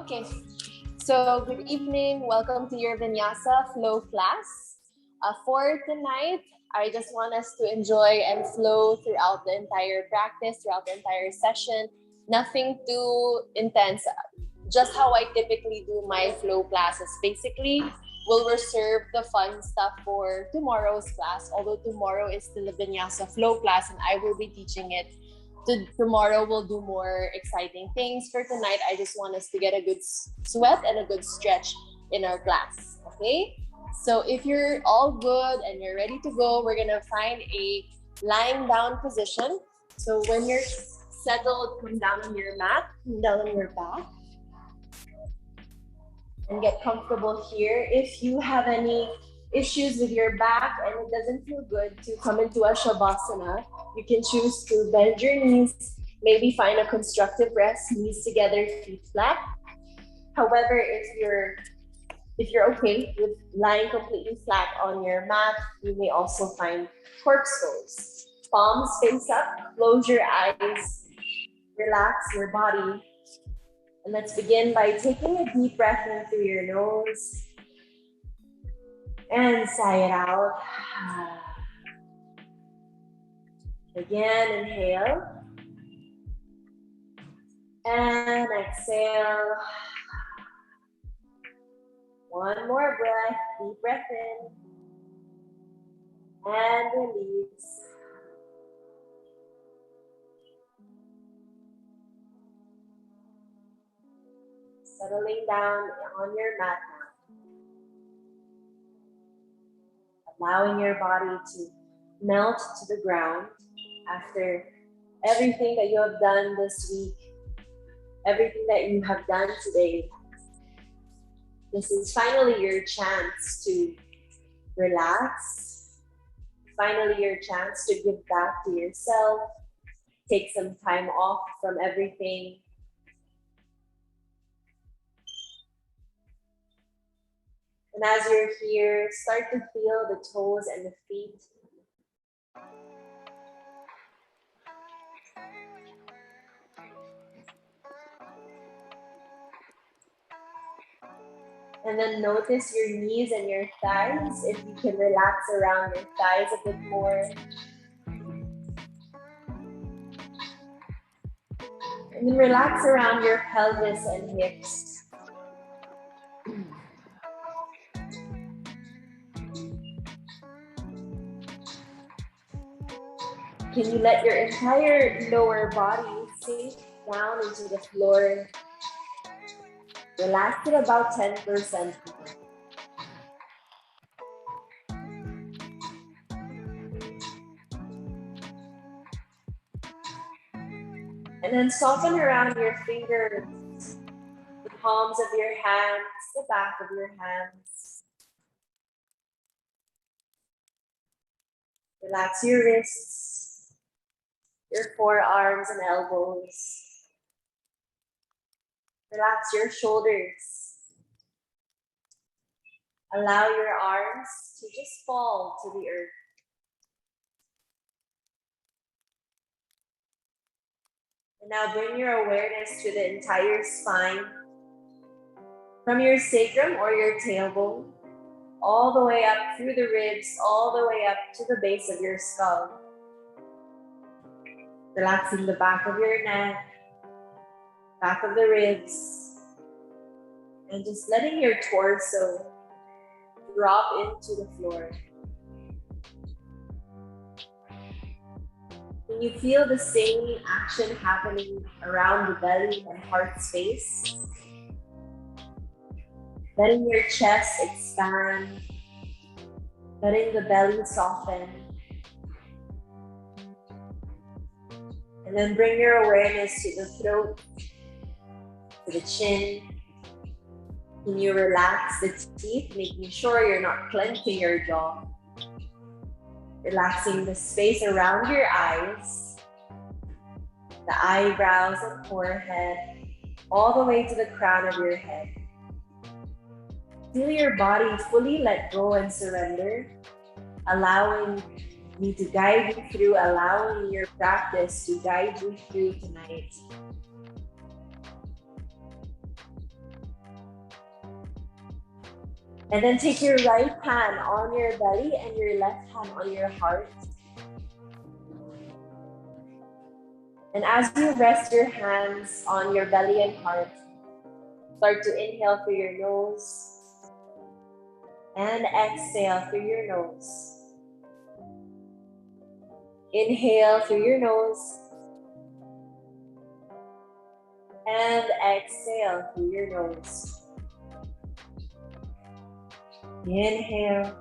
Okay, so good evening. Welcome to your Vinyasa flow class. For tonight, I just want us to enjoy and flow throughout the entire practice, throughout the entire session. Nothing too intense. Just how I typically do my flow classes. Basically, we'll reserve the fun stuff for tomorrow's class, although tomorrow is still a Vinyasa flow class and I will be teaching it. Tomorrow we'll do more exciting things. For tonight, I just want us to get a good sweat and a good stretch in our class, okay? So if you're all good and you're ready to go, we're gonna find a lying down position. So when you're settled, come down on your mat, come down on your back, and get comfortable here. If you have any issues with your back and it doesn't feel good to come into a Shavasana, you can choose to bend your knees, maybe find a constructive rest, knees together, feet flat. However, if you're okay with lying completely flat on your mat, you may also find corkscrews. Palms face up, close your eyes, relax your body. And let's begin by taking a deep breath in through your nose and sigh it out. Again, inhale and exhale. One more breath, deep breath in and release. Settling down on your mat now. Allowing your body to melt to the ground after everything that you have done this week, everything that you have done today. This is finally your chance to relax. Finally your chance to give back to yourself. Take some time off from everything. And as you're here, start to feel the toes and the feet. And then notice your knees and your thighs, if you can relax around your thighs a bit more. And then relax around your pelvis and hips. Can you let your entire lower body sink down into the floor? Relax it about 10%. And then soften around your fingers, the palms of your hands, the back of your hands. Relax your wrists, your forearms and elbows. Relax your shoulders. Allow your arms to just fall to the earth. And now bring your awareness to the entire spine, from your sacrum or your tailbone, all the way up through the ribs, all the way up to the base of your skull. Relaxing the back of your neck, back of the ribs, and just letting your torso drop into the floor. Can you feel the same action happening around the belly and heart space? Letting your chest expand, letting the belly soften. And then bring your awareness to the throat, to the chin. Can you relax the teeth, making sure you're not clenching your jaw? Relaxing the space around your eyes, the eyebrows and forehead, all the way to the crown of your head. Feel your body fully let go and surrender, allowing me to guide you through, allowing your practice to guide you through tonight. And then take your right hand on your belly and your left hand on your heart. And as you rest your hands on your belly and heart, start to inhale through your nose and exhale through your nose. Inhale through your nose and exhale through your nose. Inhale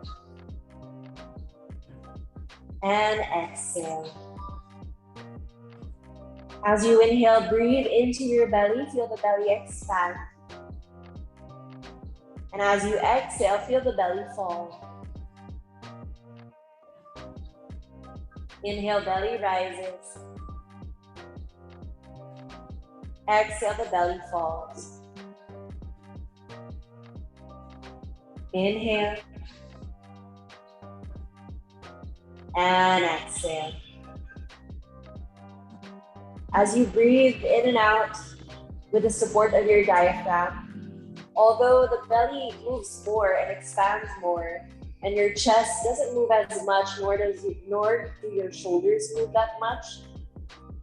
and exhale. As you inhale, breathe into your belly, feel the belly expand. And as you exhale, feel the belly fall. Inhale, belly rises. Exhale, the belly falls. Inhale. And exhale. As you breathe in and out with the support of your diaphragm, although the belly moves more and expands more, and your chest doesn't move as much, nor do your shoulders move that much,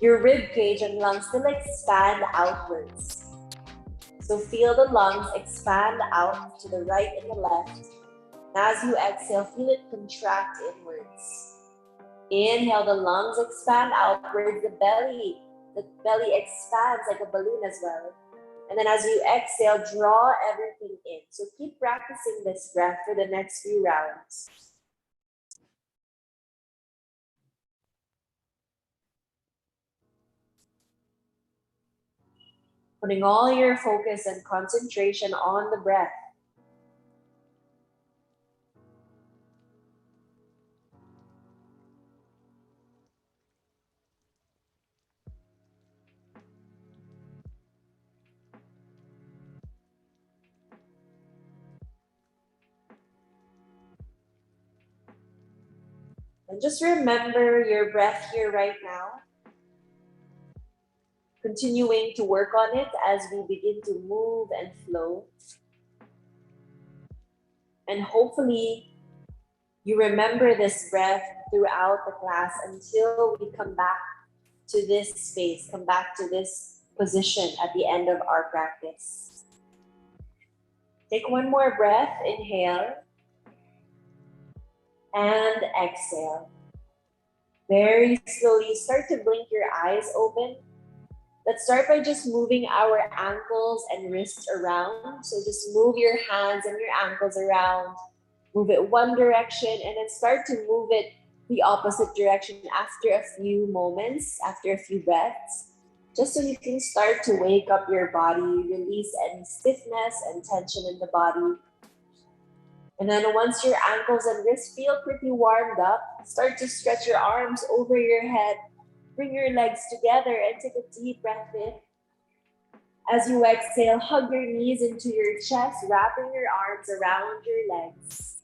your rib cage and lungs still expand outwards. So feel the lungs expand out to the right and the left. And as you exhale, feel it contract inwards. Inhale, the lungs expand outwards, the belly expands like a balloon as well. And then as you exhale, draw everything in. So keep practicing this breath for the next few rounds. Putting all your focus and concentration on the breath. And just remember your breath here right now. Continuing to work on it as we begin to move and flow. And hopefully you remember this breath throughout the class until we come back to this space, come back to this position at the end of our practice. Take one more breath, inhale. And exhale. Very slowly start to blink your eyes open. Let's start by just moving our ankles and wrists around. So just move your hands and your ankles around. Move it one direction and then start to move it the opposite direction after a few moments, after a few breaths, just so you can start to wake up your body, release any stiffness and tension in the body. And then once your ankles and wrists feel pretty warmed up, start to stretch your arms over your head. Bring your legs together and take a deep breath in. As you exhale, hug your knees into your chest, wrapping your arms around your legs.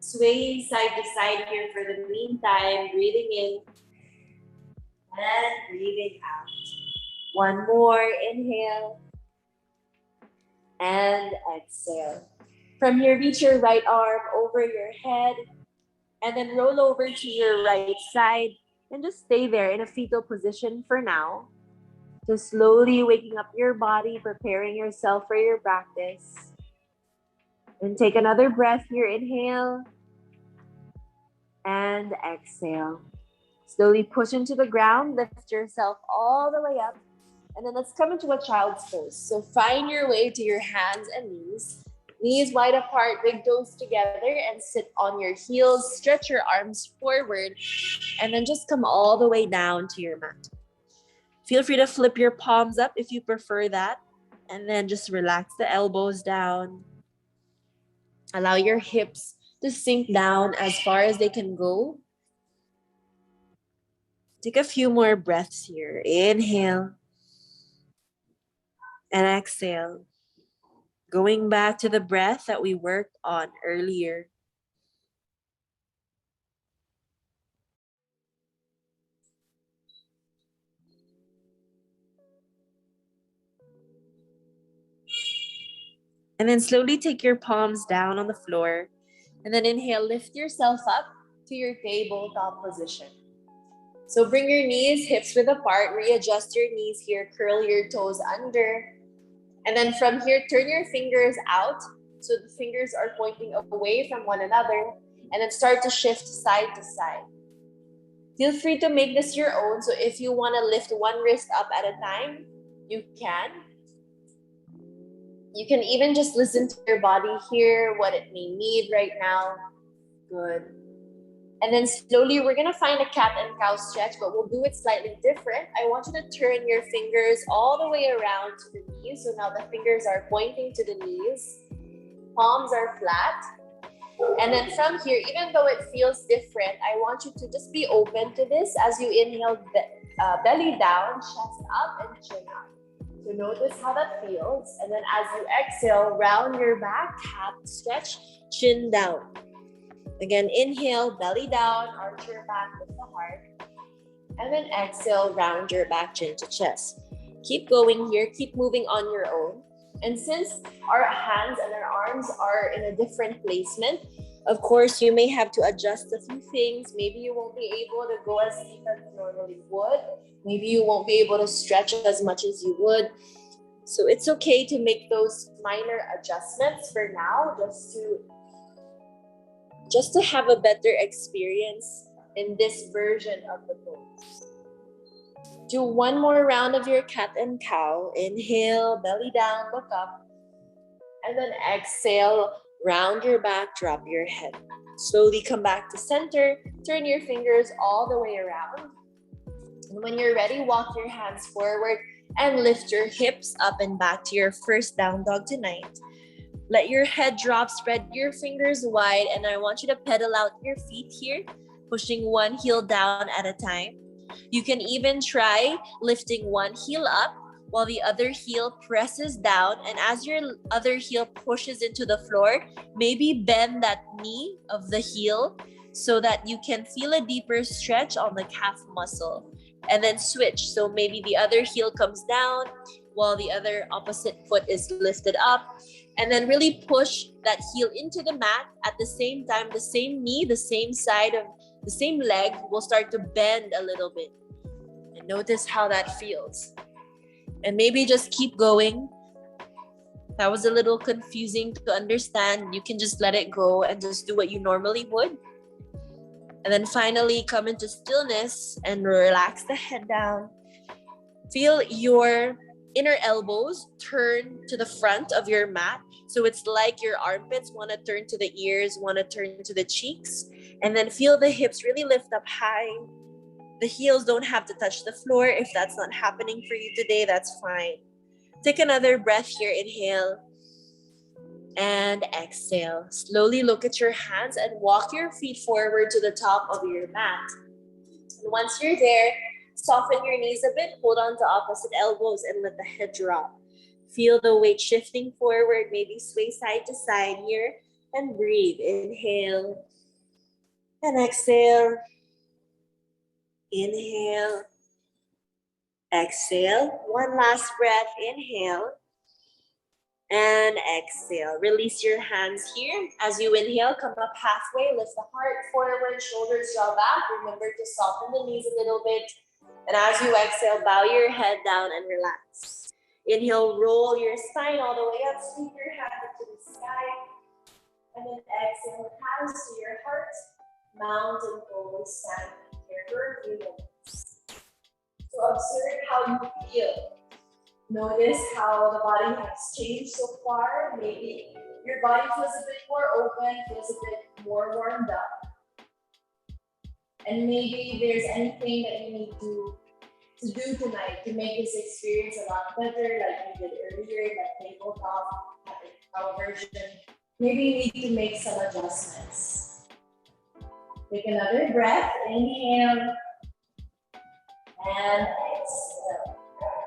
Swaying side to side here for the meantime, breathing in and breathing out. One more, inhale and exhale. From here, reach your right arm over your head and then roll over to your right side and just stay there in a fetal position for now. Just slowly waking up your body, preparing yourself for your practice. And take another breath here, inhale and exhale. Slowly push into the ground, lift yourself all the way up. And then let's come into a child's pose. So find your way to your hands and knees. Knees wide apart, big toes together, and sit on your heels. Stretch your arms forward, and then just come all the way down to your mat. Feel free to flip your palms up if you prefer that, and then just relax the elbows down. Allow your hips to sink down as far as they can go. Take a few more breaths here. Inhale and exhale. Going back to the breath that we worked on earlier. And then slowly take your palms down on the floor. And then inhale, lift yourself up to your tabletop position. So bring your knees, hips width apart, readjust your knees here, curl your toes under. And then from here, turn your fingers out so the fingers are pointing away from one another. And then start to shift side to side. Feel free to make this your own. So if you want to lift one wrist up at a time, you can. You can even just listen to your body, hear what it may need right now. Good. And then slowly, we're going to find a cat and cow stretch, but we'll do it slightly different. I want you to turn your fingers all the way around to the knees. So now the fingers are pointing to the knees. Palms are flat. And then from here, even though it feels different, I want you to just be open to this as you inhale, belly down, chest up, and chin up. So notice how that feels. And then as you exhale, round your back, cat stretch, chin down. Again, inhale, belly down, arch your back with the heart. And then exhale, round your back, chin to chest. Keep going here, keep moving on your own. And since our hands and our arms are in a different placement, of course, you may have to adjust a few things. Maybe you won't be able to go as deep as you normally would. Maybe you won't be able to stretch as much as you would. So it's okay to make those minor adjustments for now, just to have a better experience in this version of the pose. Do one more round of your cat and cow. Inhale, belly down, look up. And then exhale, round your back, drop your head. Slowly come back to center. Turn your fingers all the way around. And when you're ready, walk your hands forward and lift your hips up and back to your first down dog tonight. Let your head drop, spread your fingers wide, and I want you to pedal out your feet here, pushing one heel down at a time. You can even try lifting one heel up while the other heel presses down, and as your other heel pushes into the floor, maybe bend that knee of the heel so that you can feel a deeper stretch on the calf muscle. And then switch. So maybe the other heel comes down while the other opposite foot is lifted up. And then really push that heel into the mat. At the same time, the same knee, the same side of the same leg will start to bend a little bit. And notice how that feels. And maybe just keep going. That was a little confusing to understand. You can just let it go and just do what you normally would. And then finally come into stillness and relax the head down. Feel your inner elbows turn to the front of your mat. So it's like your armpits want to turn to the ears, want to turn to the cheeks. And then feel the hips really lift up high. The heels don't have to touch the floor. If that's not happening for you today, that's fine. Take another breath here. Inhale. And exhale. Slowly look at your hands and walk your feet forward to the top of your mat. And once you're there, soften your knees a bit, hold on to opposite elbows and let the head drop. Feel the weight shifting forward, maybe sway side to side here and breathe. Inhale and exhale. Inhale. Exhale. One last breath. Inhale. And exhale. Release your hands here. As you inhale, come up halfway. Lift the heart forward, shoulders draw back. Remember to soften the knees a little bit. And as you exhale, bow your head down and relax. Inhale, roll your spine all the way up. Sweep your hand into the sky. And then exhale, hands to your heart. Mountain pose, stand here for a few minutes. So observe how you feel. Notice how the body has changed so far. Maybe your body feels a bit more open, feels a bit more warmed up. And maybe there's anything that you need to do tonight to make this experience a lot better, like you did earlier, that tabletop version. Maybe you need to make some adjustments. Take another breath. Inhale. And exhale.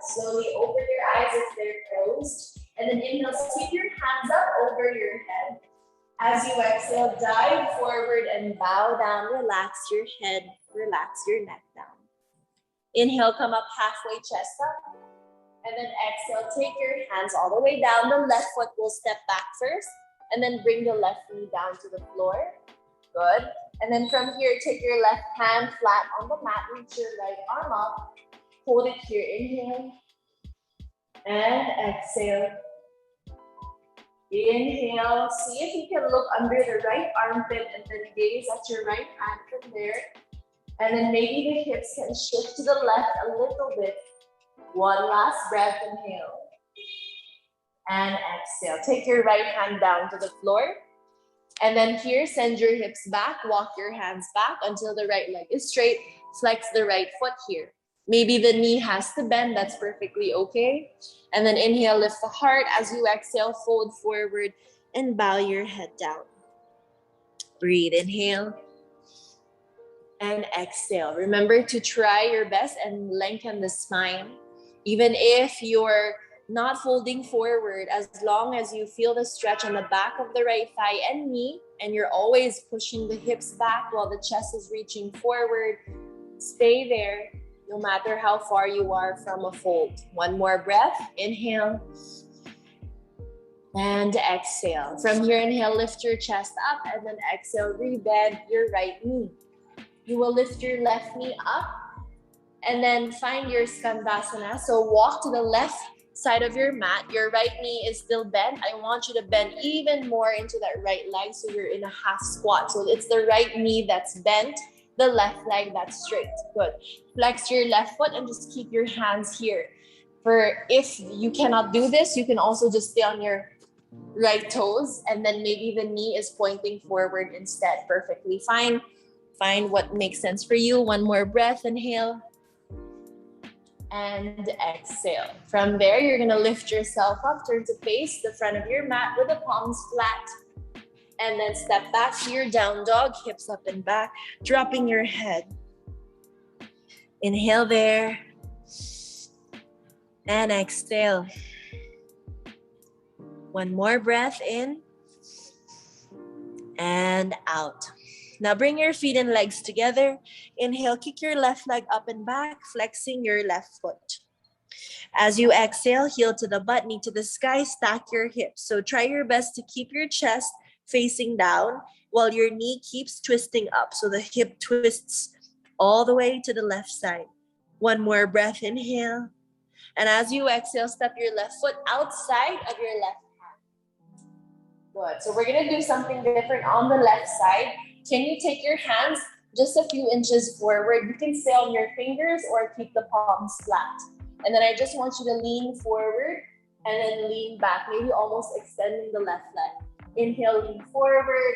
Slowly open your eyes if they're closed. And then inhale, sweep your hands up over your head. As you exhale, dive forward and bow down. Relax your head, relax your neck down. Inhale, come up halfway, chest up. And then exhale, take your hands all the way down. The left foot will step back first. And then bring the left knee down to the floor. Good. And then from here, take your left hand flat on the mat. Reach your right arm up. Hold it here. Inhale. And exhale. Inhale. See if you can look under the right armpit and then gaze at your right hand from there. And then maybe the hips can shift to the left a little bit. One last breath. Inhale. And exhale. Take your right hand down to the floor. And then here, send your hips back. Walk your hands back until the right leg is straight. Flex the right foot here. Maybe the knee has to bend. That's perfectly okay. And then inhale, lift the heart. As you exhale, fold forward and bow your head down. Breathe. Inhale. And exhale. Remember to try your best and lengthen the spine. Even if you're not folding forward, as long as you feel the stretch on the back of the right thigh and knee, and you're always pushing the hips back while the chest is reaching forward, stay there no matter how far you are from a fold. One more breath. Inhale. And exhale. From here, inhale, lift your chest up, and then exhale, rebend your right knee. You will lift your left knee up, and then find your Skandasana. So walk to the left side of your mat. Your right knee is still bent. I want you to bend even more into that right leg so you're in a half squat. So it's the right knee that's bent, the left leg that's straight. Good. Flex your left foot and just keep your hands here. For if you cannot do this, you can also just stay on your right toes, and then maybe the knee is pointing forward instead. Perfectly fine. Find what makes sense for you. One more breath. Inhale. And exhale. From there, you're gonna lift yourself up, turn to face the front of your mat with the palms flat. And then step back to your down dog, hips up and back, dropping your head. Inhale there. And exhale. One more breath in. And out. Now bring your feet and legs together. Inhale, kick your left leg up and back, flexing your left foot. As you exhale, heel to the butt, knee to the sky, stack your hips. So try your best to keep your chest facing down while your knee keeps twisting up. So the hip twists all the way to the left side. One more breath, inhale. And as you exhale, step your left foot outside of your left hand. Good. So we're gonna do something different on the left side. Can you take your hands just a few inches forward? You can stay on your fingers or keep the palms flat. And then I just want you to lean forward and then lean back, maybe almost extending the left leg. Inhale, lean forward,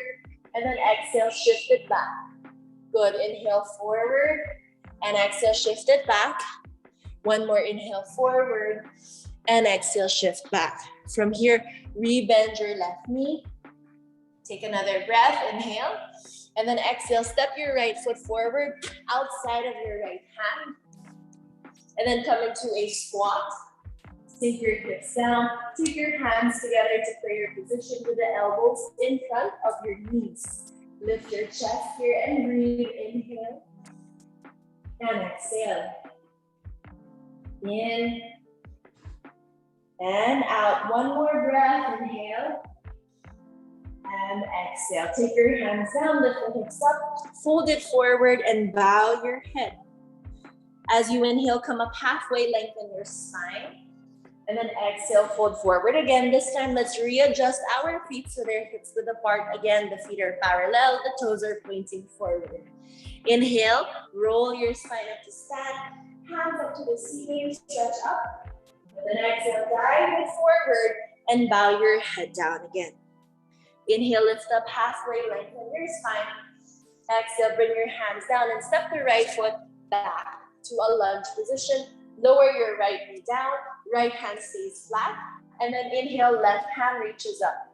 and then exhale, shift it back. Good. Inhale forward, and exhale, shift it back. One more inhale forward, and exhale, shift back. From here, rebend your left knee. Take another breath, inhale. And then exhale, step your right foot forward outside of your right hand. And then come into a squat. Sink your hips down. Take your hands together to prayer position with the elbows in front of your knees. Lift your chest here and breathe. Inhale. And exhale. In. And out. One more breath. Inhale. And exhale. Take your hands down, lift the hips up, fold it forward and bow your head. As you inhale, come up halfway, lengthen your spine. And then exhale, fold forward again. This time, let's readjust our feet so they're hips width apart. Again, the feet are parallel, the toes are pointing forward. Inhale, roll your spine up to stand, hands up to the ceiling, stretch up. And then exhale, dive it forward and bow your head down again. Inhale, lift up halfway, lengthen your spine. Exhale, bring your hands down and step the right foot back to a lunge position. Lower your right knee down, right hand stays flat, and then inhale, left hand reaches up.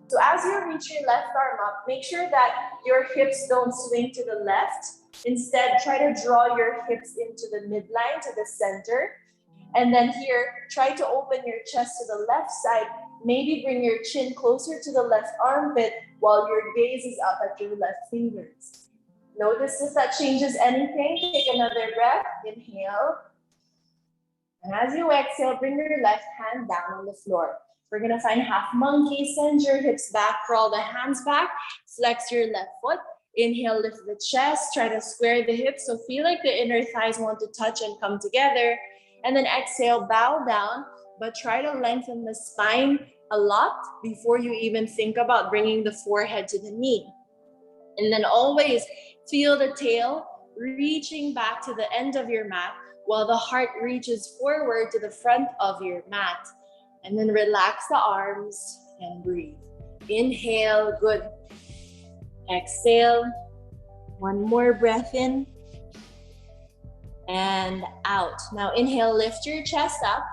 So as you reach your left arm up, make sure that your hips don't swing to the left. Instead, try to draw your hips into the midline, to the center. And then here, try to open your chest to the left side. Maybe bring your chin closer to the left armpit while your gaze is up at your left fingers. Notice if that changes anything. Take another breath. Inhale. And as you exhale, bring your left hand down on the floor. We're gonna find half monkey, send your hips back, crawl the hands back, flex your left foot. Inhale, lift the chest, try to square the hips. So feel like the inner thighs want to touch and come together. And then exhale, bow down, but try to lengthen the spine a lot before you even think about bringing the forehead to the knee. And then always feel the tail reaching back to the end of your mat while the heart reaches forward to the front of your mat. And then relax the arms and breathe. Inhale, good. Exhale, one more breath in and out. Now inhale, lift your chest up.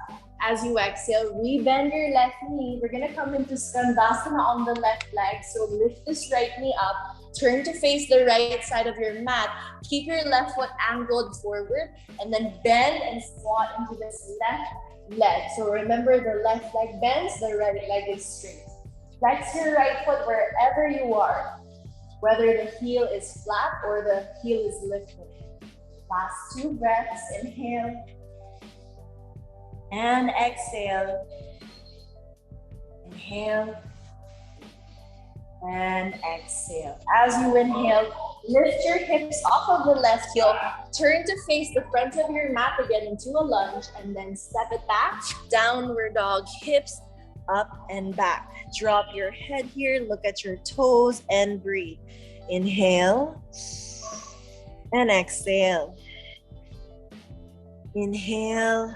As you exhale, rebend your left knee. We're gonna come into Skandasana on the left leg. So lift this right knee up. Turn to face the right side of your mat. Keep your left foot angled forward and then bend and squat into this left leg. So remember, the left leg bends, the right leg is straight. Flex your right foot wherever you are, whether the heel is flat or the heel is lifted. Last 2 breaths, inhale and exhale. Inhale and exhale. As you inhale, lift your hips off of the left heel, turn to face the front of your mat again into a lunge, and then step it back, downward dog, hips up and back. Drop your head here, look at your toes and breathe. Inhale and exhale. Inhale,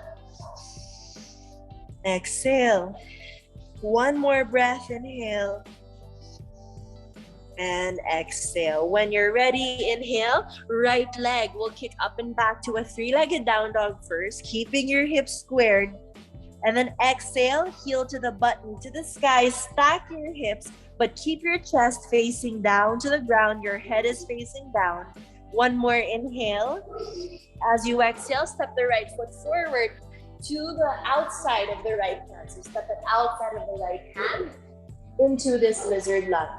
exhale. One more breath, inhale and exhale. When you're ready, inhale, right leg will kick up and back to a 3-legged down dog first, keeping your hips squared. And then exhale, heel to the button, to the sky, stack your hips, but keep your chest facing down to the ground. Your head is facing down. One more inhale. As you exhale, step the right foot forward to the outside of the right hand. So step it outside of the right hand into this lizard lunge.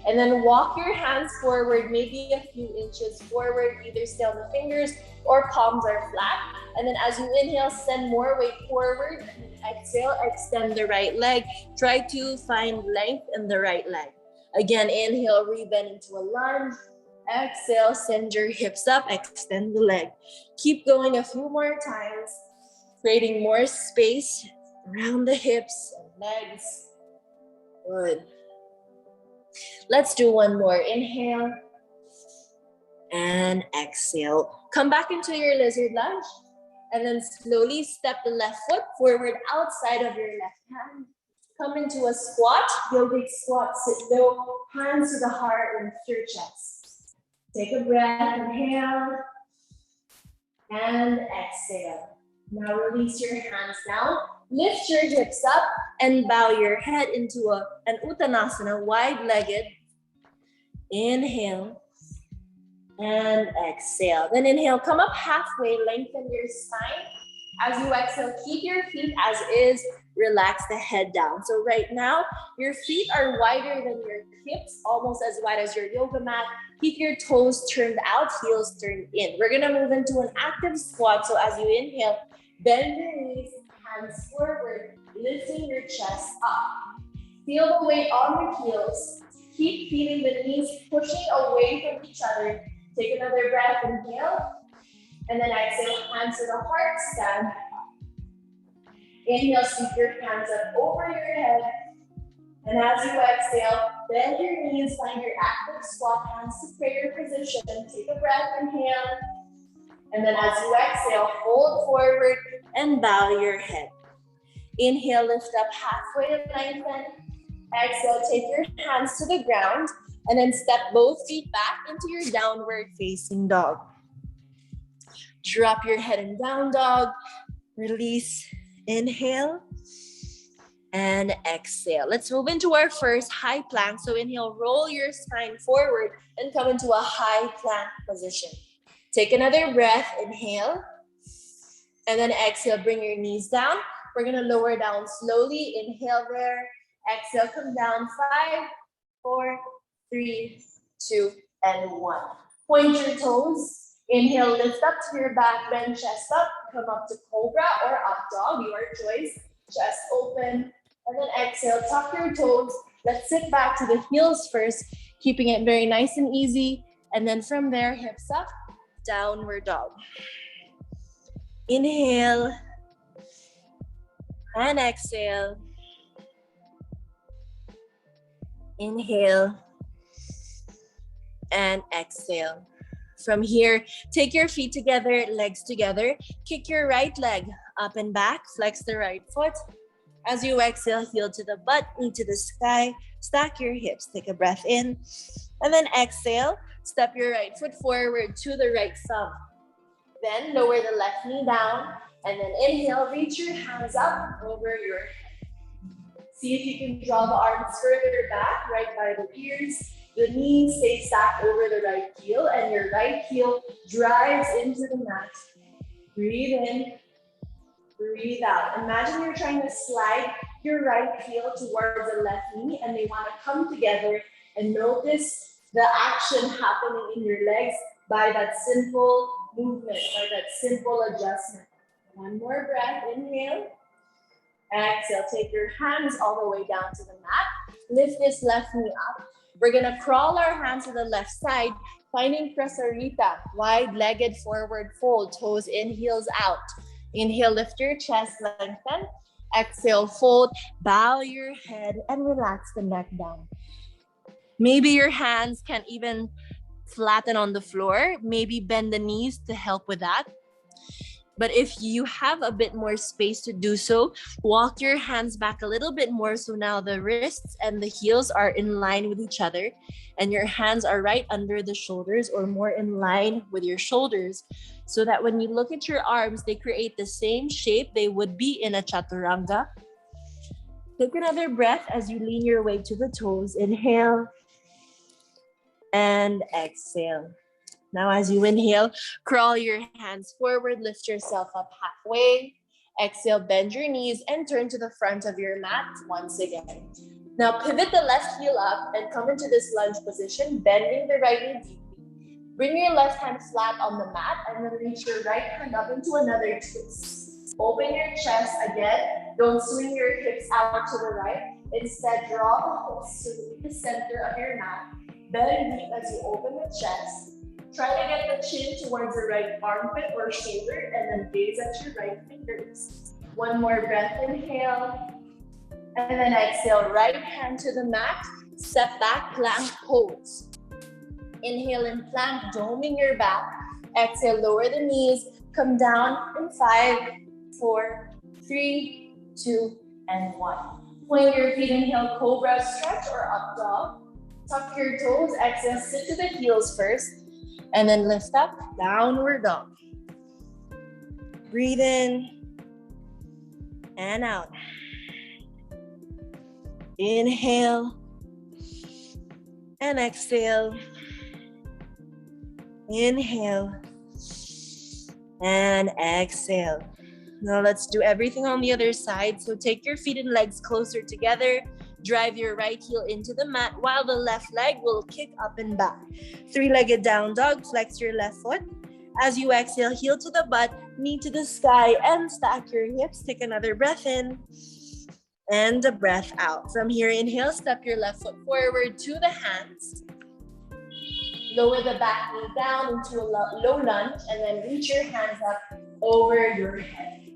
And then walk your hands forward, maybe a few inches forward, either stay on the fingers or palms are flat. And then as you inhale, send more weight forward. And exhale, extend the right leg. Try to find length in the right leg. Again, inhale, rebend into a lunge. Exhale, send your hips up, extend the leg. Keep going a few more times, creating more space around the hips and legs. Good. Let's do one more. Inhale and exhale. Come back into your lizard lunge and then slowly step the left foot forward outside of your left hand. Come into a squat, yogic squat, sit low, hands to the heart, lift your chest. Take a breath, inhale and exhale. Now release your hands down. Lift your hips up and bow your head into an Uttanasana, wide-legged. Inhale and exhale. Then inhale, come up halfway, lengthen your spine. As you exhale, keep your feet as is. Relax the head down. So right now, your feet are wider than your hips, almost as wide as your yoga mat. Keep your toes turned out, heels turned in. We're gonna move into an active squat. So as you inhale, bend your knees, hands forward, lifting your chest up. Feel the weight on your heels. Keep feeling the knees pushing away from each other. Take another breath, inhale. And then exhale, hands to the heart, stand up. Inhale, sweep your hands up over your head. And as you exhale, bend your knees, find your active squat, hands to prayer position. Take a breath, inhale. And then as you exhale, fold forward and bow your head. Inhale, lift up halfway and lengthen. Exhale, take your hands to the ground and then step both feet back into your downward facing dog. Drop your head in down dog. Release, inhale and exhale. Let's move into our first high plank. So inhale, roll your spine forward and come into a high plank position. Take another breath, inhale, and then exhale, bring your knees down. We're gonna lower down slowly. Inhale there, exhale, come down. 5, 4, 3, 2, and 1. Point your toes, Inhale, lift up to your back, bend chest up, come up to cobra or up dog, your choice. Chest open, and then exhale, tuck your toes. Let's sit back to the heels first, keeping it very nice and easy. And then from there, hips up, downward dog. Inhale and exhale. Inhale and exhale. From here, take your feet together, legs together. Kick your right leg up and back. Flex the right foot. As you exhale, heel to the butt, knee to the sky. Stack your hips. Take a breath in. And then exhale. Step your right foot forward to the right thumb. Then lower the left knee down. And then inhale, reach your hands up over your head. See if you can draw the arms further back, right by the ears. The knees stay stacked over the right heel, and your right heel drives into the mat. Breathe in, breathe out. Imagine you're trying to slide your right heel towards the left knee, and they want to come together, and notice the action happening in your legs by that simple movement, by that simple adjustment. One more breath, inhale. Exhale, take your hands all the way down to the mat. Lift this left knee up. We're gonna crawl our hands to the left side, finding prasarita, wide-legged forward fold, toes in, heels out. Inhale, lift your chest, lengthen. Exhale, fold, bow your head, and relax the neck down. Maybe your hands can even flatten on the floor. Maybe bend the knees to help with that. But if you have a bit more space to do so, walk your hands back a little bit more. So now the wrists and the heels are in line with each other, and your hands are right under the shoulders or more in line with your shoulders, so that when you look at your arms, they create the same shape they would be in a chaturanga. Take another breath as you lean your way to the toes. Inhale and exhale. Now, as you inhale, crawl your hands forward, lift yourself up halfway. Exhale, bend your knees and turn to the front of your mat once again. Now, pivot the left heel up and come into this lunge position, bending the right knee deeply. Bring your left hand flat on the mat and then reach your right hand up into another twist. Open your chest again. Don't swing your hips out to the right. Instead, draw the hips to the center of your mat. Bend deep as you open the chest. Try to get the chin towards the right armpit or shoulder, and then gaze at your right fingers. One more breath, inhale. And then exhale, right hand to the mat. Step back, plank pose. Inhale in plank, doming your back. Exhale, lower the knees. Come down in 5, 4, 3, 2, and 1. Point your feet, inhale, cobra stretch or up dog. Tuck your toes, exhale, sit to the heels first. And then lift up, downward dog. Breathe in and out. Inhale and exhale. Inhale and exhale. Now let's do everything on the other side. So take your feet and legs closer together. Drive your right heel into the mat while the left leg will kick up and back. 3-legged down dog, flex your left foot. As you exhale, heel to the butt, knee to the sky, and stack your hips. Take another breath in and a breath out. From here, inhale, step your left foot forward to the hands. Lower the back knee down into a low lunge, and then reach your hands up over your head.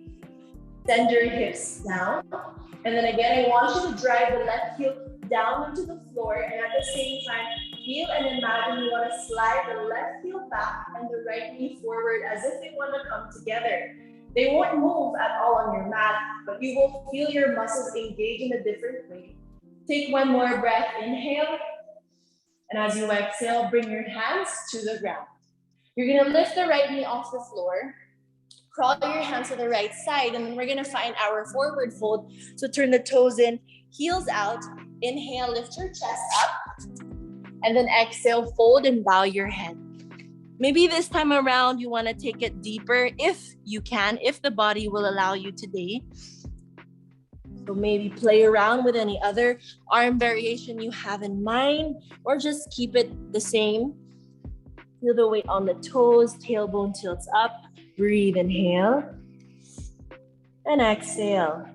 Send your hips down. And then again, I want you to drive the left heel down into the floor, and at the same time, feel and imagine you want to slide the left heel back and the right knee forward as if they want to come together. They won't move at all on your mat, but you will feel your muscles engage in a different way. Take one more breath, inhale. And as you exhale, bring your hands to the ground. You're gonna lift the right knee off the floor. Crawl your hands to the right side, and then we're gonna find our forward fold. So turn the toes in, heels out. Inhale, lift your chest up. And then exhale, fold and bow your head. Maybe this time around, you wanna take it deeper if you can, if the body will allow you today. So maybe play around with any other arm variation you have in mind, or just keep it the same. Feel the weight on the toes, tailbone tilts up. Breathe, inhale. And exhale.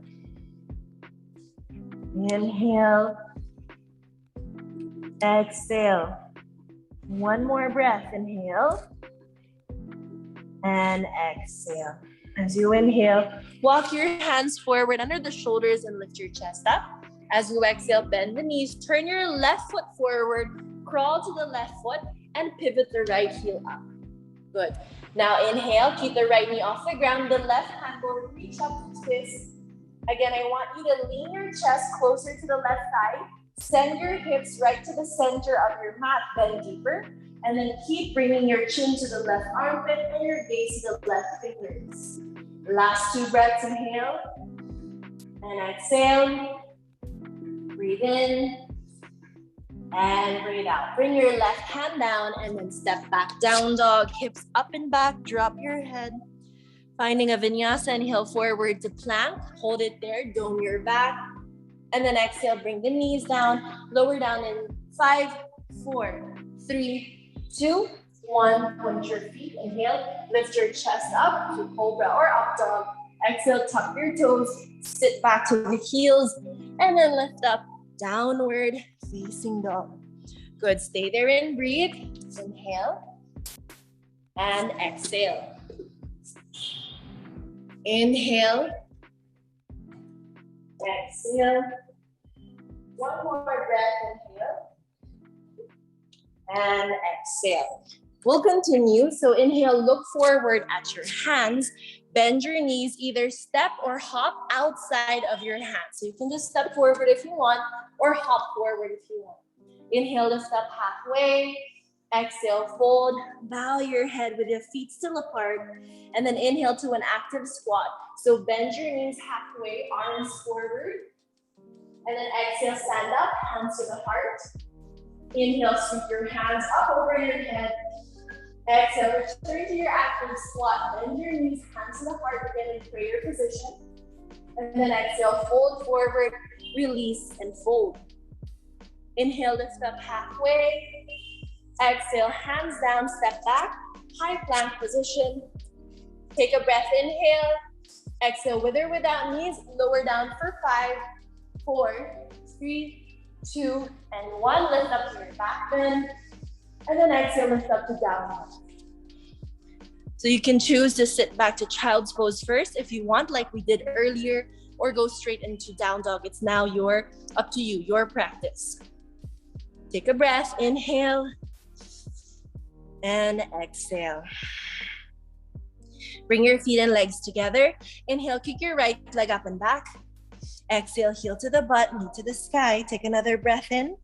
Inhale. Exhale. One more breath, inhale. And exhale. As you inhale, walk your hands forward under the shoulders and lift your chest up. As you exhale, bend the knees, turn your left foot forward, crawl to the left foot, and pivot the right heel up. Good. Now inhale, keep the right knee off the ground. The left hand will reach up to twist. Again, I want you to lean your chest closer to the left thigh. Send your hips right to the center of your mat, bend deeper. And then keep bringing your chin to the left armpit and your gaze to the left fingers. Last 2 breaths, inhale. And exhale. Breathe in. And breathe out. Bring your left hand down and then step back. Down dog, hips up and back, drop your head. Finding a vinyasa, inhale forward to plank. Hold it there, dome your back. And then exhale, bring the knees down. Lower down in 5, 4, 3, 2, 1. Point your feet, inhale. Lift your chest up to cobra or up dog. Exhale, tuck your toes. Sit back to the heels. And then lift up, downward facing dog. Good, stay there and breathe. Inhale. And exhale. Inhale. Exhale. One more breath, inhale. And exhale. We'll continue. So inhale, look forward at your hands. Bend your knees, either step or hop outside of your hands. So you can just step forward if you want, or hop forward if you want. Inhale, lift up halfway. Exhale, fold. Bow your head with your feet still apart. And then inhale to an active squat. So bend your knees halfway, arms forward. And then exhale, stand up, hands to the heart. Inhale, sweep your hands up over your head. Exhale, return to your active squat. Bend your knees, hands to the heart, again in prayer position. And then exhale, fold forward, release, and fold. Inhale, lift up halfway. Exhale, hands down, step back, high plank position. Take a breath, inhale. Exhale, with or without knees, lower down for 5, 4, 3, 2, and 1. Lift up to your back bend. And then exhale, lift up to down dog. So you can choose to sit back to child's pose first if you want, like we did earlier, or go straight into down dog. It's now up to you, your practice. Take a breath, inhale, and exhale. Bring your feet and legs together. Inhale, kick your right leg up and back. Exhale, heel to the butt, knee to the sky. Take another breath in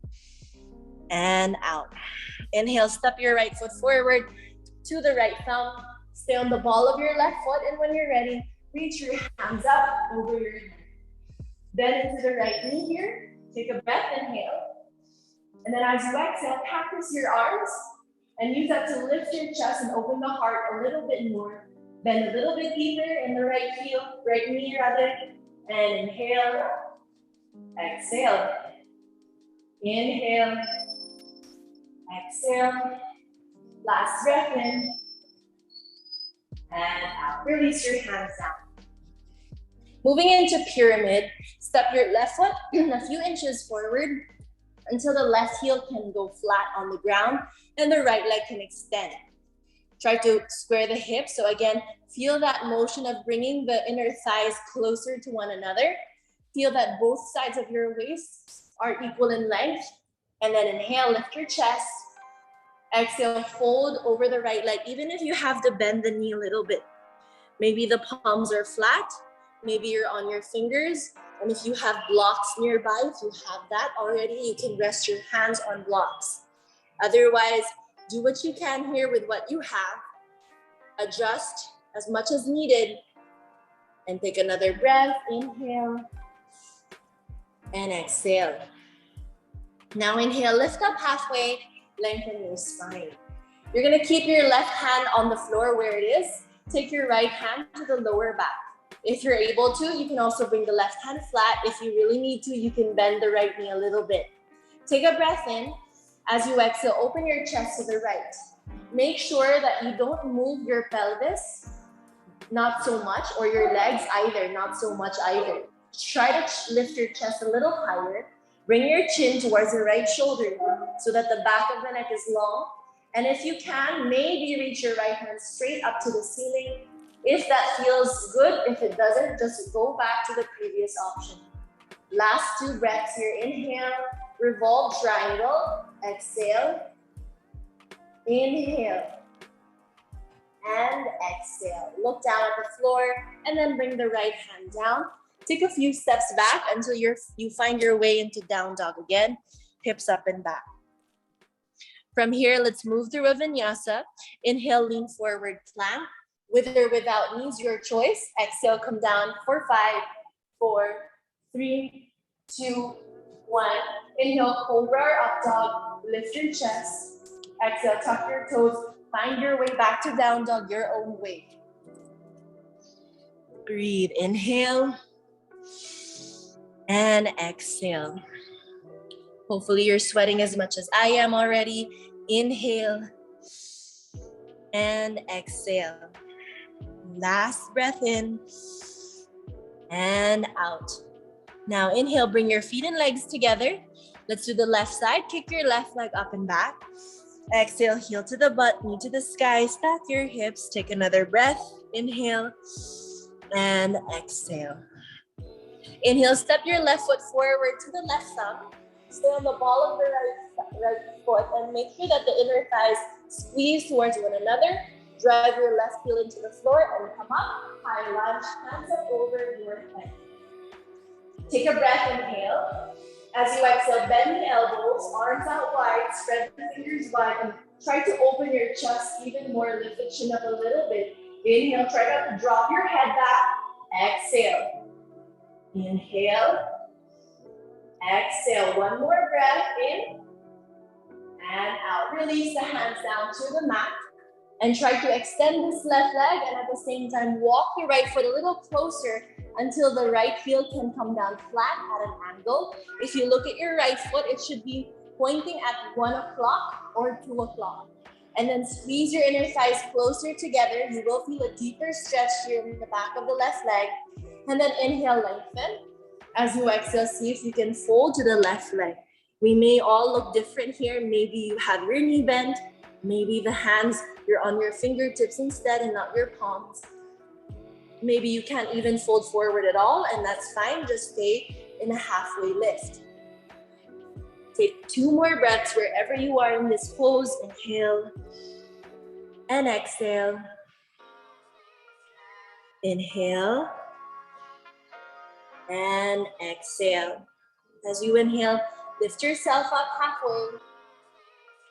and out. Inhale, step your right foot forward to the right thumb. Stay on the ball of your left foot, and when you're ready, reach your hands up over your head. Bend into the right knee here. Take a breath, inhale. And then as you exhale, cactus your arms and use that to lift your chest and open the heart a little bit more. Bend a little bit deeper in the right heel, right knee rather. And inhale, exhale. Inhale, exhale. Last breath in. And out. Release your hands down. Moving into pyramid, step your left foot a few inches forward until the left heel can go flat on the ground and the right leg can extend. Try to square the hips. So again, feel that motion of bringing the inner thighs closer to one another. Feel that both sides of your waist are equal in length. And then inhale, lift your chest. Exhale, fold over the right leg, even if you have to bend the knee a little bit. Maybe the palms are flat. Maybe you're on your fingers. And if you have blocks nearby, if you have that already, you can rest your hands on blocks. Otherwise, do what you can here with what you have. Adjust as much as needed. And take another breath. Inhale. And exhale. Now inhale, lift up halfway. Lengthen your spine. You're gonna keep your left hand on the floor where it is. Take your right hand to the lower back. If you're able to, you can also bring the left hand flat. If you really need to, you can bend the right knee a little bit. Take a breath in. As you exhale, open your chest to the right. Make sure that you don't move your pelvis, not so much, or your legs either, not so much either. Try to lift your chest a little higher. Bring your chin towards the right shoulder so that the back of the neck is long. And if you can, maybe reach your right hand straight up to the ceiling. If that feels good, if it doesn't, just go back to the previous option. Last 2 breaths here. Inhale, revolve triangle. Exhale. Inhale. And exhale. Look down at the floor and then bring the right hand down. Take a few steps back until you find your way into down dog again. Hips up and back. From here, let's move through a vinyasa. Inhale, lean forward, plank. With or without knees, your choice. Exhale, come down for 5, 4, 3, 2, 1. Inhale, cobra, up dog. Lift your chest. Exhale, tuck your toes. Find your way back to down dog your own way. Breathe. Inhale. And exhale. Hopefully you're sweating as much as I am already. Inhale. And exhale. Last breath in. And out. Now inhale, bring your feet and legs together. Let's do the left side. Kick your left leg up and back. Exhale, heel to the butt, knee to the sky. Stack your hips. Take another breath. Inhale. And exhale. Inhale, step your left foot forward to the left thumb. Stay on the ball of the right foot and make sure that the inner thighs squeeze towards one another. Drive your left heel into the floor and come up. High lunge, hands up over your head. Take a breath, inhale. As you exhale, bend the elbows, arms out wide, spread the fingers wide, and try to open your chest even more. Lift the chin up a little bit. Inhale, try not to drop your head back. Exhale. Inhale. Exhale. One more breath in and out. Release the hands down to the mat and try to extend this left leg and at the same time walk the right foot a little closer until the right heel can come down flat at an angle. If you look at your right foot, it should be pointing at 1 o'clock or 2 o'clock. And then squeeze your inner thighs closer together. You will feel a deeper stretch here in the back of the left leg. And then inhale, lengthen. As you exhale, see if you can fold to the left leg. We may all look different here. Maybe you have your knee bent. Maybe the hands, you're on your fingertips instead and not your palms. Maybe you can't even fold forward at all, and that's fine. Just stay in a halfway lift. Take 2 more breaths wherever you are in this pose. Inhale and exhale. Inhale and exhale. As you inhale, lift yourself up halfway.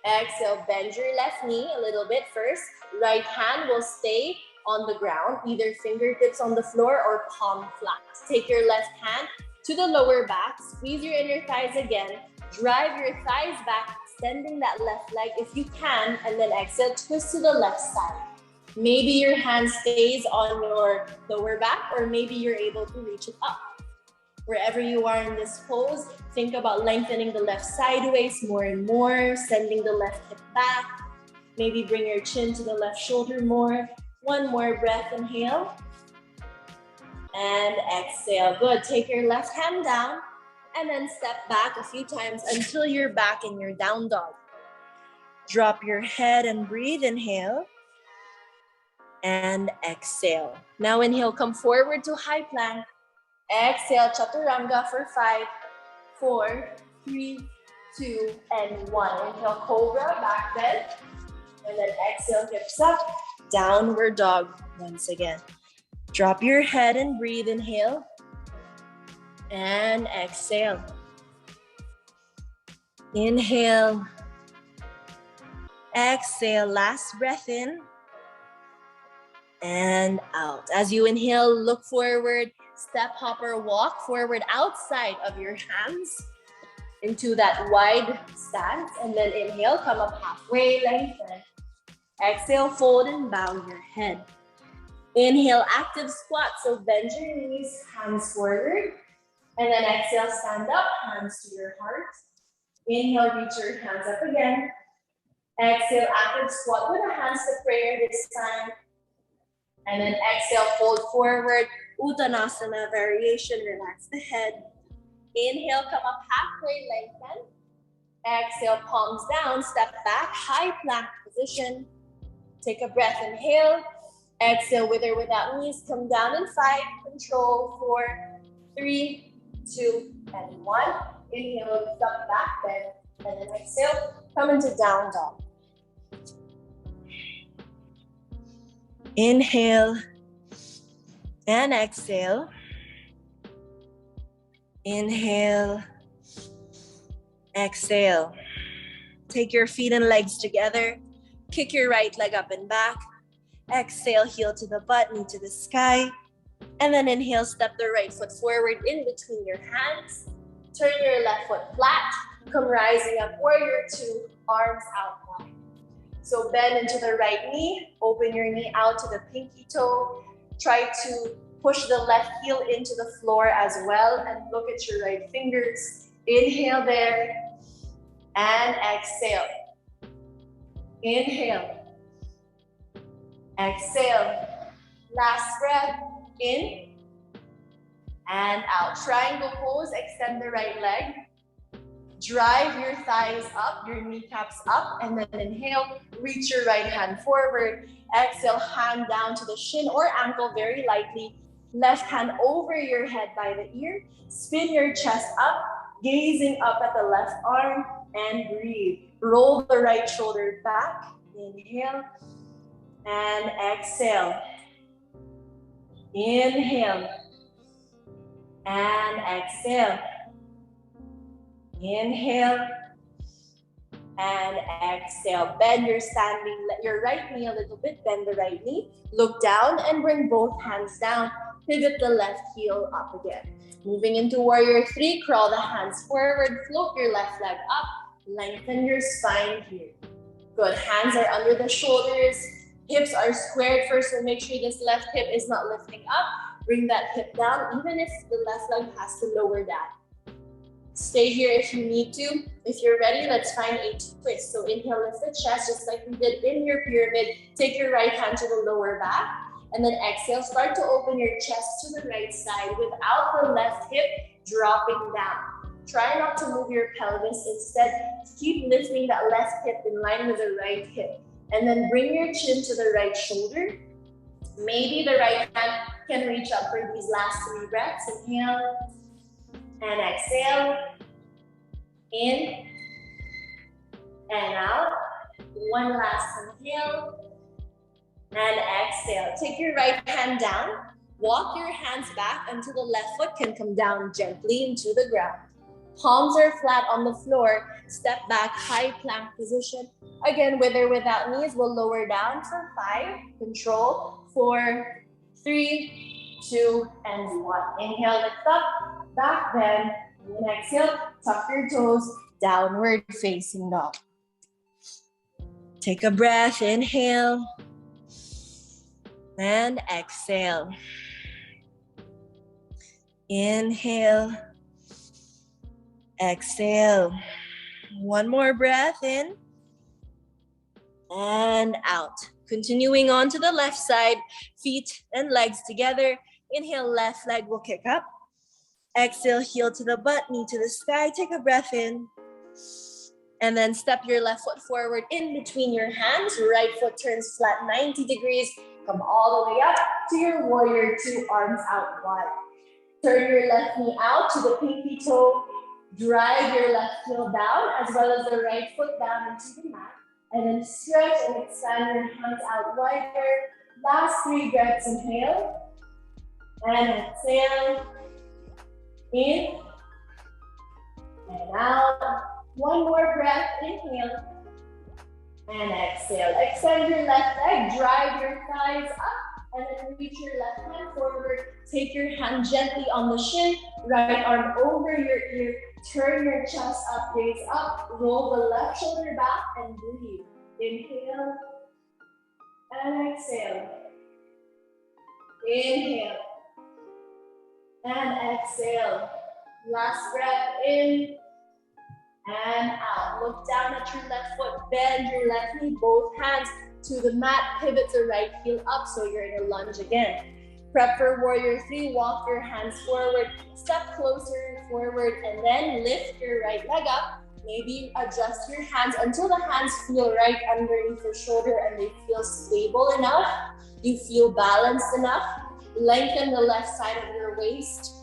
Exhale, bend your left knee a little bit first. Right hand will stay on the ground, either fingertips on the floor or palm flat. Take your left hand to the lower back, squeeze your inner thighs again, drive your thighs back, extending that left leg if you can, and then exhale, twist to the left side. Maybe your hand stays on your lower back, or maybe you're able to reach it up. Wherever you are in this pose, think about lengthening the left sideways more and more, sending the left hip back. Maybe bring your chin to the left shoulder more. 1 more breath, inhale. And exhale, good. Take your left hand down and then step back a few times until you're back in your down dog. Drop your head and breathe, inhale. And exhale. Now inhale, come forward to high plank. Exhale, chaturanga for 5, 4, 3, 2, and 1. Inhale, cobra, back bend. And then exhale, hips up, downward dog once again. Drop your head and breathe, inhale. And exhale. Inhale. Exhale, last breath in. And out. As you inhale, look forward, step, hop, or walk forward outside of your hands into that wide stance. And then inhale, come up halfway, lengthen. Exhale, fold and bow your head. Inhale, active squat. So bend your knees, hands forward. And then exhale, stand up, hands to your heart. Inhale, reach your hands up again. Exhale, active squat with the hands to prayer this time. And then exhale, fold forward. Uttanasana variation, relax the head. Inhale, come up halfway, lengthen. Exhale, palms down, step back, high plank position. Take a breath, inhale. Exhale, with or without knees, come down in 5, control, 4, 3, 2, and 1. Inhale, step back, bend, and then exhale, come into down dog. Inhale and exhale. Inhale, exhale. Take your feet and legs together. Kick your right leg up and back. Exhale, heel to the butt, knee to the sky. And then inhale, step the right foot forward in between your hands. Turn your left foot flat. Come rising up, warrior 2, arms out wide. So bend into the right knee. Open your knee out to the pinky toe. Try to push the left heel into the floor as well. And look at your right fingers. Inhale there. And exhale. Inhale. Exhale. Last breath. In and out. Triangle pose. Extend the right leg. Drive your thighs up, your kneecaps up, and then inhale. Reach your right hand forward. Exhale, hand down to the shin or ankle very lightly. Left hand over your head by the ear. Spin your chest up, gazing up at the left arm, and breathe. Roll the right shoulder back. Inhale and exhale. Inhale and exhale. Inhale and exhale. Bend your standing, let your right knee a little bit, bend the right knee. Look down and bring both hands down. Pivot the left heel up again. Moving into warrior 3, crawl the hands forward, float your left leg up, lengthen your spine here. Good, hands are under the shoulders, hips are squared first, so make sure this left hip is not lifting up. Bring that hip down, even if the left leg has to lower down. Stay here if you need to. If you're ready, let's find a twist. So inhale, lift the chest, just like we did in your pyramid. Take your right hand to the lower back. And then exhale, start to open your chest to the right side without the left hip dropping down. Try not to move your pelvis. Instead, keep lifting that left hip in line with the right hip. And then bring your chin to the right shoulder. Maybe the right hand can reach up for these last 3 breaths. Inhale and exhale. In and out. One last inhale and exhale. Take your right hand down. Walk your hands back until the left foot can come down gently into the ground. Palms are flat on the floor. Step back, high plank position. Again, with or without knees, we'll lower down for 5. Control. 4, 3, 2, and 1. Inhale, lift up, back bend. And exhale, tuck your toes, downward facing dog. Take a breath, inhale. And exhale. Inhale. Exhale. One more breath in. And out. Continuing on to the left side, feet and legs together. Inhale, left leg will kick up. Exhale, heel to the butt, knee to the sky. Take a breath in. And then step your left foot forward in between your hands. Right foot turns flat 90 degrees. Come all the way up to your warrior 2, arms out wide. Turn your left knee out to the pinky toe. Drive your left heel down as well as the right foot down into the mat. And then stretch and expand your hands out wider. Last 3 breaths, inhale. And exhale. In and out. One more breath, inhale. And exhale. Extend your left leg, drive your thighs up, and then reach your left hand forward. Take your hand gently on the shin, right arm over your ear. Turn your chest up, gaze up. Roll the left shoulder back and breathe. Inhale and exhale. Inhale and exhale. Last breath in and out. Look down at your left foot, bend your left knee, both hands to the mat, pivot the right heel up so you're in a lunge again. Prep for warrior three, walk your hands forward, step closer forward, and then lift your right leg up. Maybe adjust your hands until the hands feel right underneath your shoulder and they feel stable enough. You feel balanced enough. Lengthen the left side of your waist.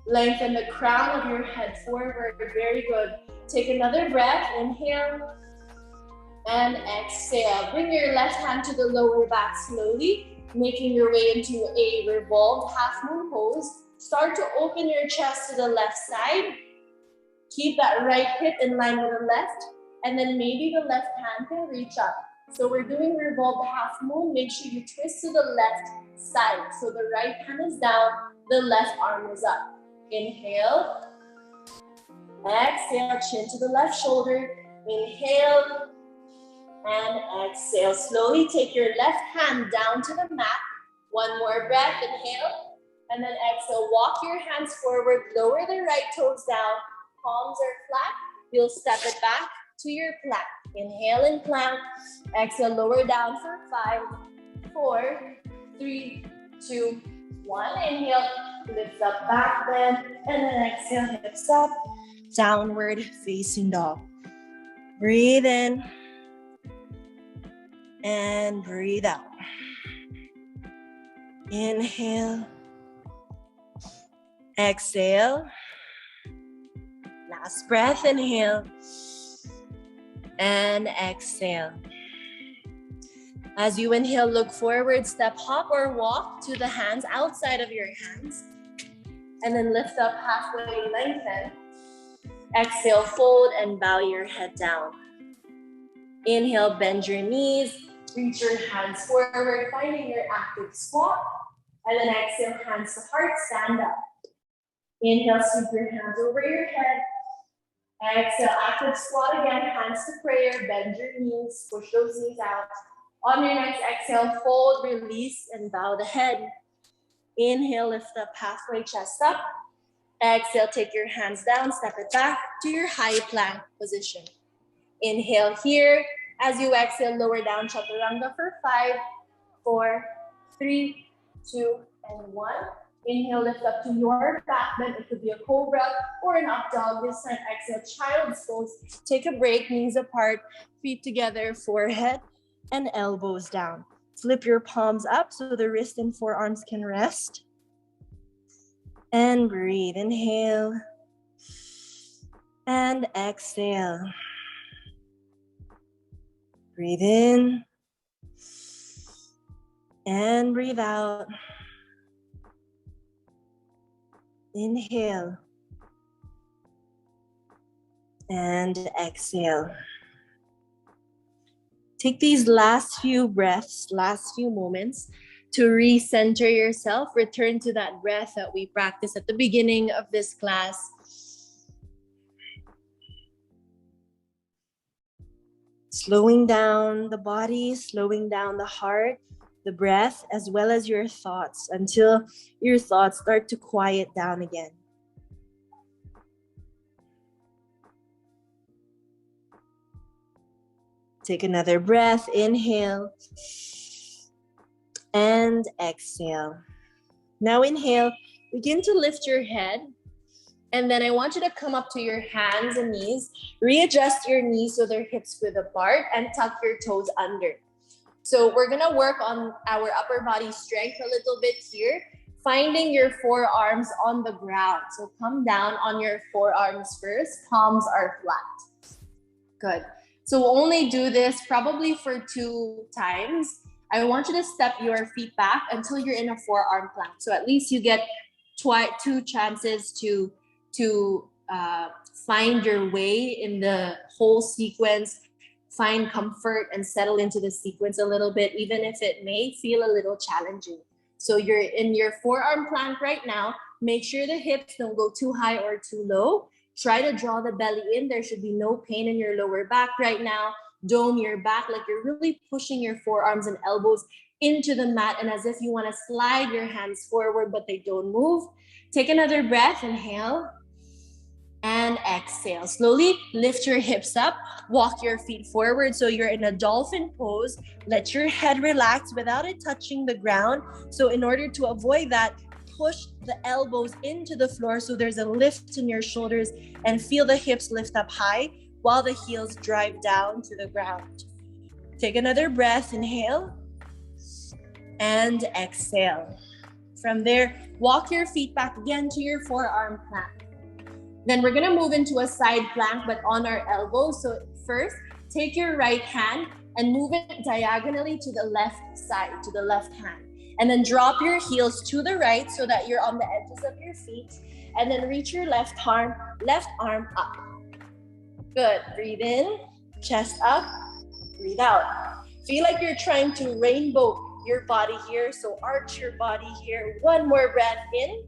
Lengthen the crown of your head forward. Very good. Take another breath. Inhale and exhale. Bring your left hand to the lower back slowly, making your way into a revolved half moon pose. Start to open your chest to the left side. Keep that right hip in line with the left, and then maybe the left hand can reach up. So we're doing revolved half moon. Make sure you twist to the left side. So the right hand is down, the left arm is up. Inhale. Exhale, chin to the left shoulder. Inhale and exhale. Slowly take your left hand down to the mat. One more breath. Inhale and then exhale. Walk your hands forward. Lower the right toes down. Palms are flat. You'll step it back to your plank. Inhale and plank. Exhale, lower down for 5, 4, 3, 2, 1. Inhale, lift up, back bend, and then exhale, hips up, downward facing dog. Breathe in and breathe out. Inhale, exhale. Last breath, inhale and exhale. As you inhale, look forward, step, hop or walk to the hands outside of your hands. And then lift up halfway, lengthen. Exhale, fold and bow your head down. Inhale, bend your knees, reach your hands forward, finding your active squat. And then exhale, hands to heart, stand up. Inhale, sweep your hands over your head. Exhale, active squat again, hands to prayer, bend your knees, push those knees out. On your next exhale, fold, release, and bow the head. Inhale, lift up halfway, chest up. Exhale, take your hands down, step it back to your high plank position. Inhale here. As you exhale, lower down, chaturanga for 5, 4, 3, 2, and 1. Inhale, lift up to your back bend. It could be a cobra or an up dog. This time, exhale, child's pose. Take a break, knees apart, feet together, forehead and elbows down. Flip your palms up so the wrist and forearms can rest. And breathe. Inhale and exhale. Breathe in and breathe out. Inhale and exhale. Take these last few breaths, last few moments to recenter yourself. Return to that breath that we practiced at the beginning of this class. Slowing down the body, slowing down the heart, the breath, as well as your thoughts until your thoughts start to quiet down again. Take another breath, inhale and exhale. Now inhale, begin to lift your head. And then I want you to come up to your hands and knees, readjust your knees so they're hips width apart and tuck your toes under. So we're gonna work on our upper body strength a little bit here, finding your forearms on the ground. So come down on your forearms first, palms are flat. Good. So we'll only do this probably for 2 times. I want you to step your feet back until you're in a forearm plank. So at least you get 2 chances to find your way in the whole sequence, find comfort and settle into the sequence a little bit, even if it may feel a little challenging. So you're in your forearm plank right now. Make sure the hips don't go too high or too low. Try to draw the belly in. There should be no pain in your lower back right now. Dome your back like you're really pushing your forearms and elbows into the mat, and as if you want to slide your hands forward, but they don't move. Take another breath, inhale and and exhale. Slowly lift your hips up, walk your feet forward so you're in a dolphin pose. Let your head relax without it touching the ground. So in order to avoid that, push the elbows into the floor so there's a lift in your shoulders, and feel the hips lift up high while the heels drive down to the ground. Take another breath, inhale and exhale. From there, walk your feet back again to your forearm plank. Then we're gonna move into a side plank, but on our elbows. So first, take your right hand and move it diagonally to the left side, to the left hand. And then drop your heels to the right so that you're on the edges of your feet. And then reach your left arm up. Good, breathe in, chest up, breathe out. Feel like you're trying to rainbow your body here. So arch your body here. One more breath in.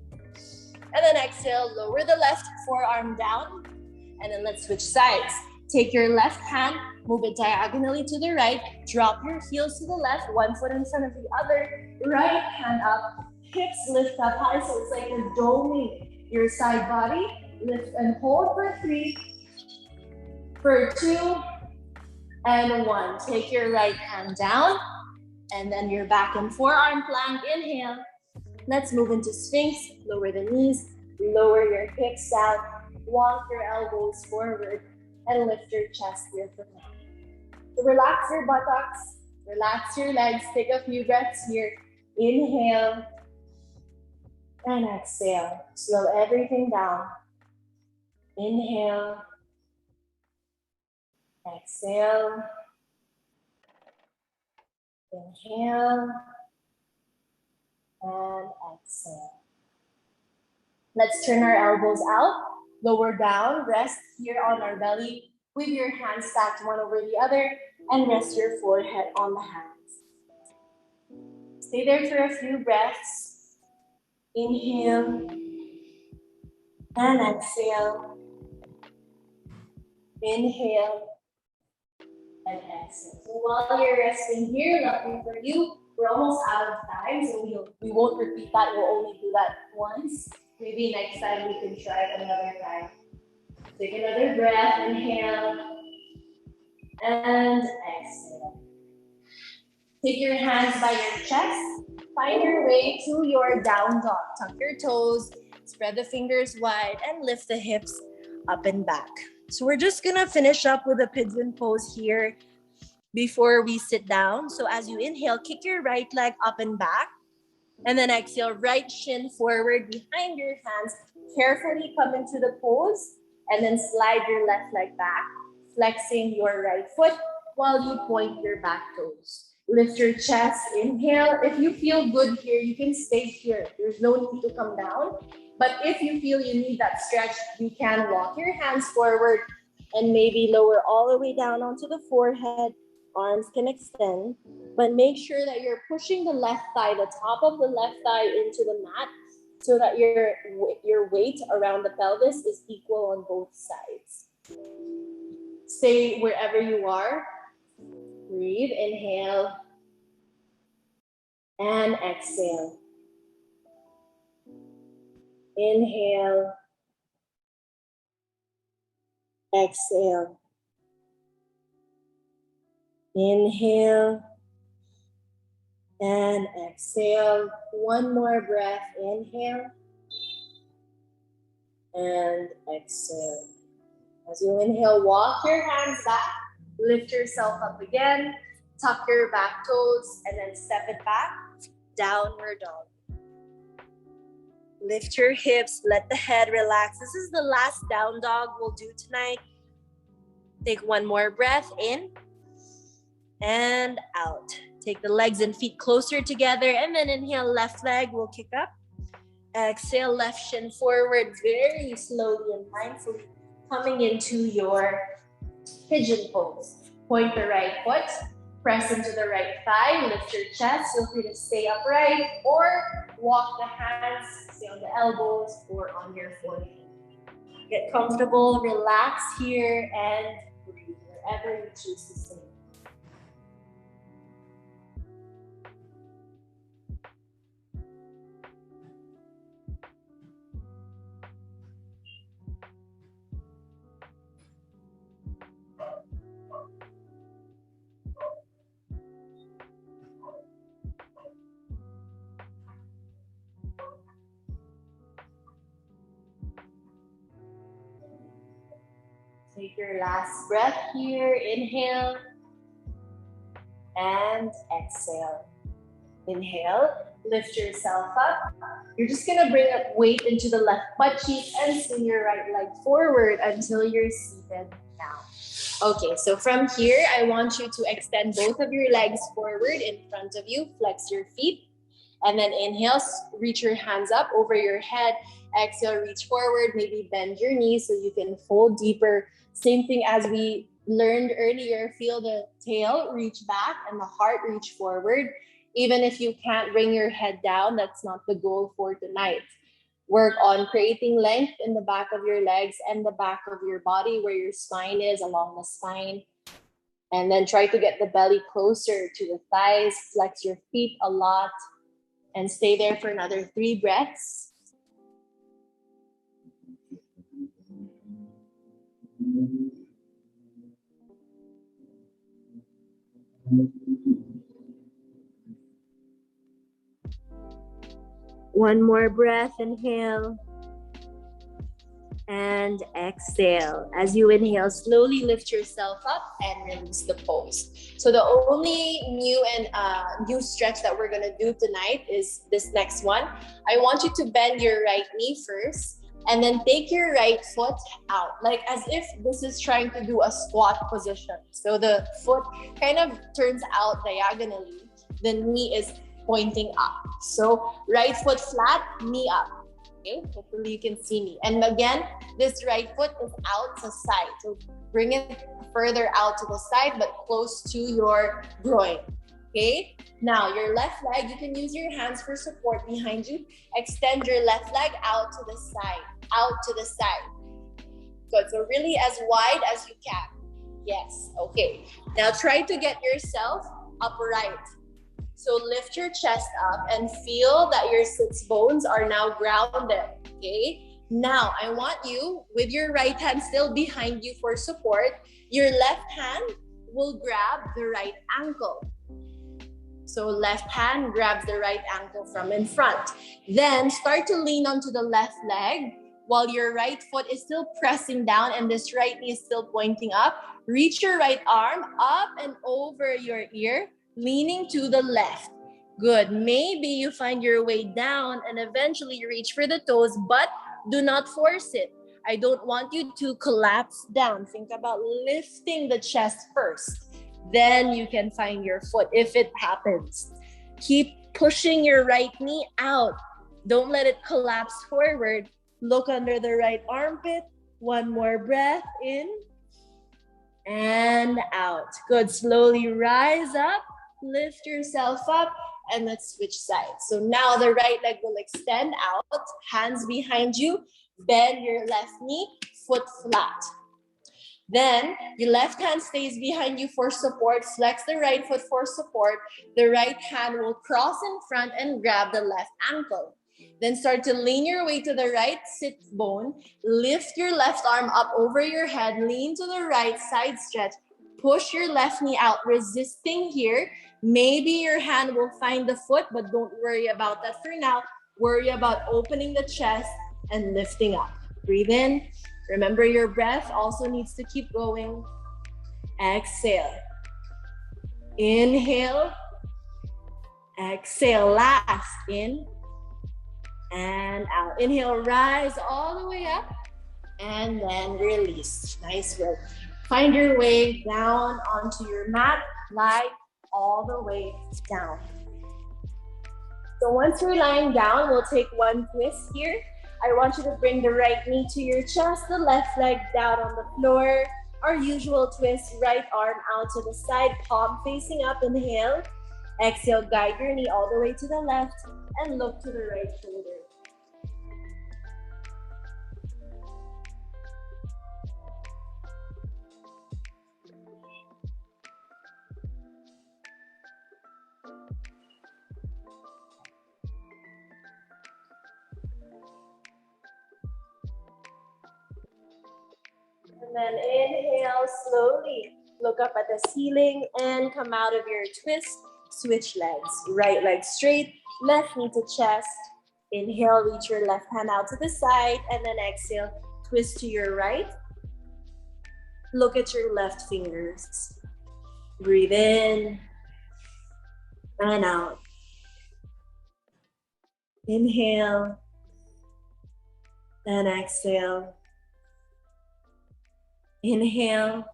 And then exhale, lower the left forearm down. And then let's switch sides. Take your left hand, move it diagonally to the right. Drop your heels to the left, one foot in front of the other. Right hand up, hips lift up high. So it's like you're doming your side body. Lift and hold for 3, for 2, and 1. Take your right hand down. And then you're back in forearm plank. Inhale. Let's move into Sphinx. Lower the knees, lower your hips down, walk your elbows forward, and lift your chest here for now. So relax your buttocks, relax your legs, take a few breaths here. Inhale and exhale. Slow everything down. Inhale, exhale, inhale, and exhale. Let's turn our elbows out, lower down, rest here on our belly with your hands stacked one over the other, and rest your forehead on the hands. Stay there for a few breaths. Inhale and exhale. Inhale and exhale. So while you're resting here, lucky for you, we're almost out of time, so we won't repeat that. We'll only do that once. Maybe next time we can try it another time. Take another breath, inhale, and exhale. Take your hands by your chest, find your way to your down dog. Tuck your toes, spread the fingers wide, and lift the hips up and back. So we're just gonna finish up with a pigeon pose here before we sit down. So as you inhale, kick your right leg up and back. And then exhale, right shin forward behind your hands. Carefully come into the pose and then slide your left leg back, flexing your right foot while you point your back toes. Lift your chest, inhale. If you feel good here, you can stay here. There's no need to come down. But if you feel you need that stretch, you can walk your hands forward and maybe lower all the way down onto the forehead. Arms can extend, but make sure that you're pushing the left thigh, the top of the left thigh into the mat so that your weight around the pelvis is equal on both sides. Stay wherever you are. Breathe, inhale, and exhale. Inhale, exhale. Inhale and exhale. One more breath. Inhale and exhale. As you inhale, walk your hands back. Lift yourself up again. Tuck your back toes and then step it back. Downward dog. Lift your hips. Let the head relax. This is the last down dog we'll do tonight. Take one more breath in and out. Take the legs and feet closer together and then inhale, left leg will kick up. Exhale, left shin forward very slowly and mindfully, coming into your pigeon pose. Point the right foot, press into the right thigh, lift your chest. Feel free to stay upright or walk the hands, stay on the elbows or on your forehead. Get comfortable, relax here, and breathe wherever you choose to stay. Take your last breath here. Inhale and exhale. Inhale, lift yourself up. You're just gonna bring up weight into the left butt cheek and swing your right leg forward until you're seated now. Okay, so from here, I want you to extend both of your legs forward in front of you, flex your feet, and then inhale, reach your hands up over your head. Exhale, reach forward, maybe bend your knees so you can fold deeper. Same thing as we learned earlier, feel the tail reach back and the heart reach forward. Even if you can't bring your head down, that's not the goal for tonight. Work on creating length in the back of your legs and the back of your body where your spine is, along the spine. And then try to get the belly closer to the thighs, flex your feet a lot, and stay there for another 3 breaths. One more breath, inhale and exhale. As you inhale, slowly lift yourself up and release the pose. So the only new stretch that we're gonna do tonight is this next one. I want you to bend your right knee first and then take your right foot out, like as if this is trying to do a squat position. So the foot kind of turns out diagonally. The knee is pointing up. So right foot flat, knee up. Okay, hopefully you can see me. And again, this right foot is out to side. So bring it further out to the side, but close to your groin. Okay, now your left leg, you can use your hands for support behind you. Extend your left leg out to the side. Good, so really as wide as you can. Yes, okay. Now try to get yourself upright. So lift your chest up and feel that your sits bones are now grounded, okay? Now, I want you, with your right hand still behind you for support, your left hand will grab the right ankle. So left hand grabs the right ankle from in front. Then start to lean onto the left leg while your right foot is still pressing down and this right knee is still pointing up. Reach your right arm up and over your ear, leaning to the left. Good. Maybe you find your way down and eventually you reach for the toes, but do not force it. I don't want you to collapse down. Think about lifting the chest first. Then you can find your foot if it happens. Keep pushing your right knee out. Don't let it collapse forward. Look under the right armpit. One more breath in and out. Good. Slowly rise up. Lift yourself up and let's switch sides. So now the right leg will extend out, hands behind you, bend your left knee, foot flat. Then your left hand stays behind you for support, flex the right foot for support. The right hand will cross in front and grab the left ankle. Then start to lean your way to the right sit bone, lift your left arm up over your head, lean to the right, side stretch, push your left knee out, resisting here. Maybe your hand will find the foot, but don't worry about that for now. Worry about opening the chest and lifting up. Breathe in. Remember your breath also needs to keep going. Exhale. Inhale. Exhale. Last. In and out. Inhale, rise all the way up and then release. Nice work. Find your way down onto your mat. Lie all the way down. So once you're lying down, we'll take one twist here. I want you to bring the right knee to your chest, the left leg down on the floor. Our usual twist, right arm out to the side, palm facing up, inhale. Exhale, guide your knee all the way to the left and look to the right shoulder. And then inhale slowly. Look up at the ceiling and come out of your twist. Switch legs. Right leg straight, left knee to chest. Inhale, reach your left hand out to the side. And then exhale, twist to your right. Look at your left fingers. Breathe in and out. Inhale and exhale. Inhale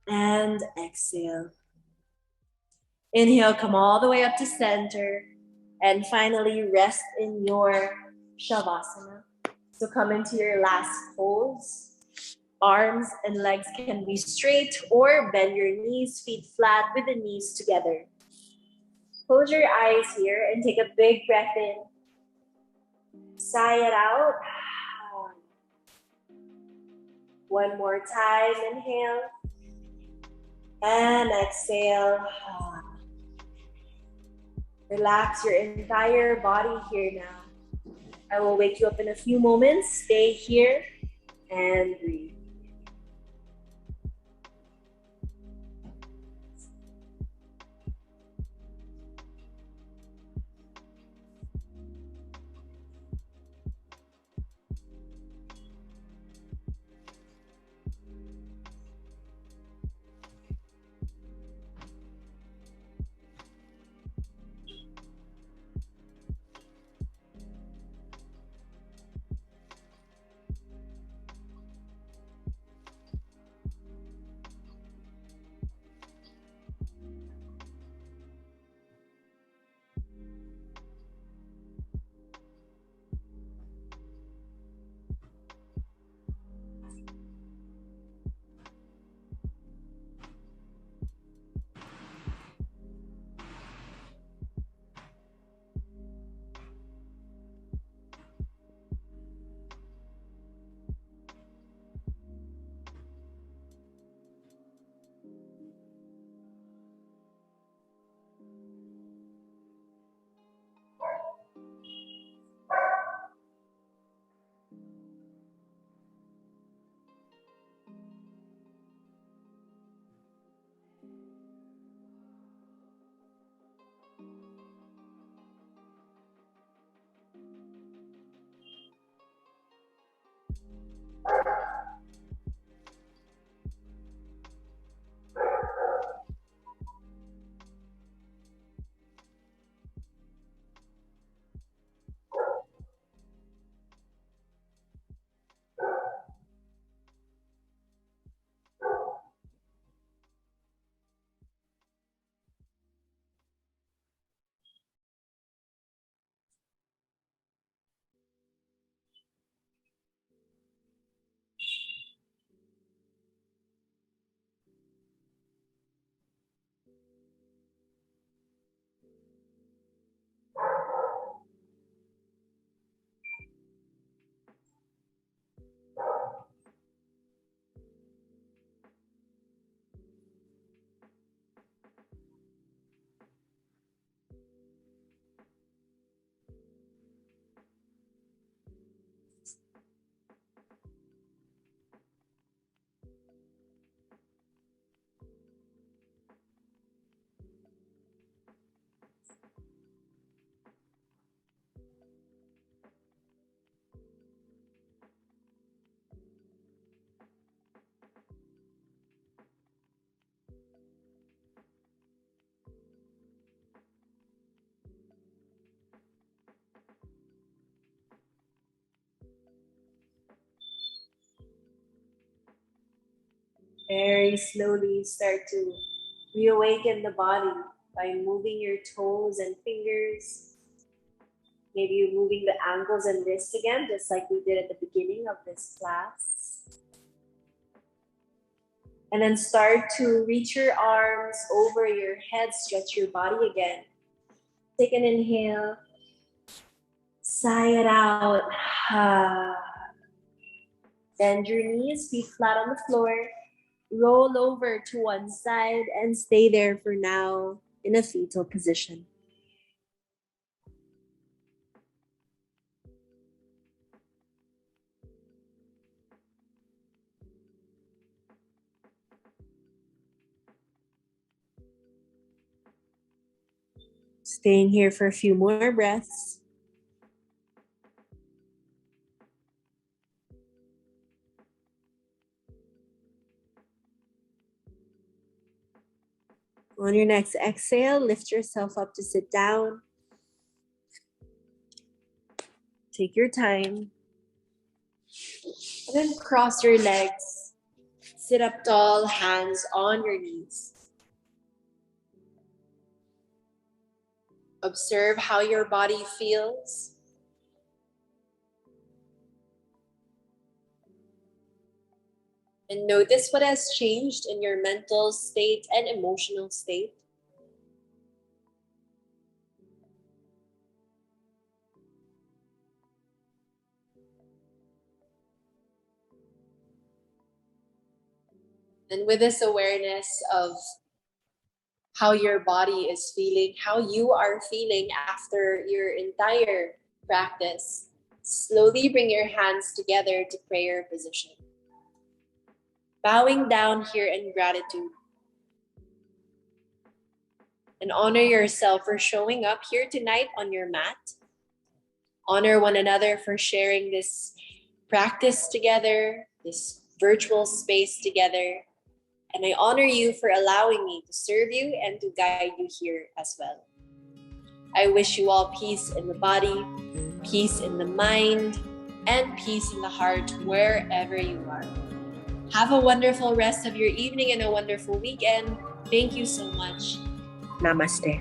and exhale. Inhale, come all the way up to center. And finally, rest in your Shavasana. So come into your last pose. Arms and legs can be straight or bend your knees, feet flat with the knees together. Close your eyes here and take a big breath in. Sigh it out. One more time, inhale. And exhale. Relax your entire body here now. I will wake you up in a few moments. Stay here and breathe. Very slowly start to reawaken the body by moving your toes and fingers. Maybe you're moving the ankles and wrists again, just like we did at the beginning of this class. And then start to reach your arms over your head, stretch your body again. Take an inhale. Sigh it out. Bend your knees, feet flat on the floor. Roll over to one side and stay there for now in a fetal position. Staying here for a few more breaths. On your next exhale, lift yourself up to sit down. Take your time. And then cross your legs. Sit up tall, hands on your knees. Observe how your body feels. And notice what has changed in your mental state and emotional state. And with this awareness of how your body is feeling, how you are feeling after your entire practice, slowly bring your hands together to prayer position. Bowing down here in gratitude. And honor yourself for showing up here tonight on your mat. Honor one another for sharing this practice together, this virtual space together. And I honor you for allowing me to serve you and to guide you here as well. I wish you all peace in the body, peace in the mind, and peace in the heart wherever you are. Have a wonderful rest of your evening and a wonderful weekend. Thank you so much. Namaste.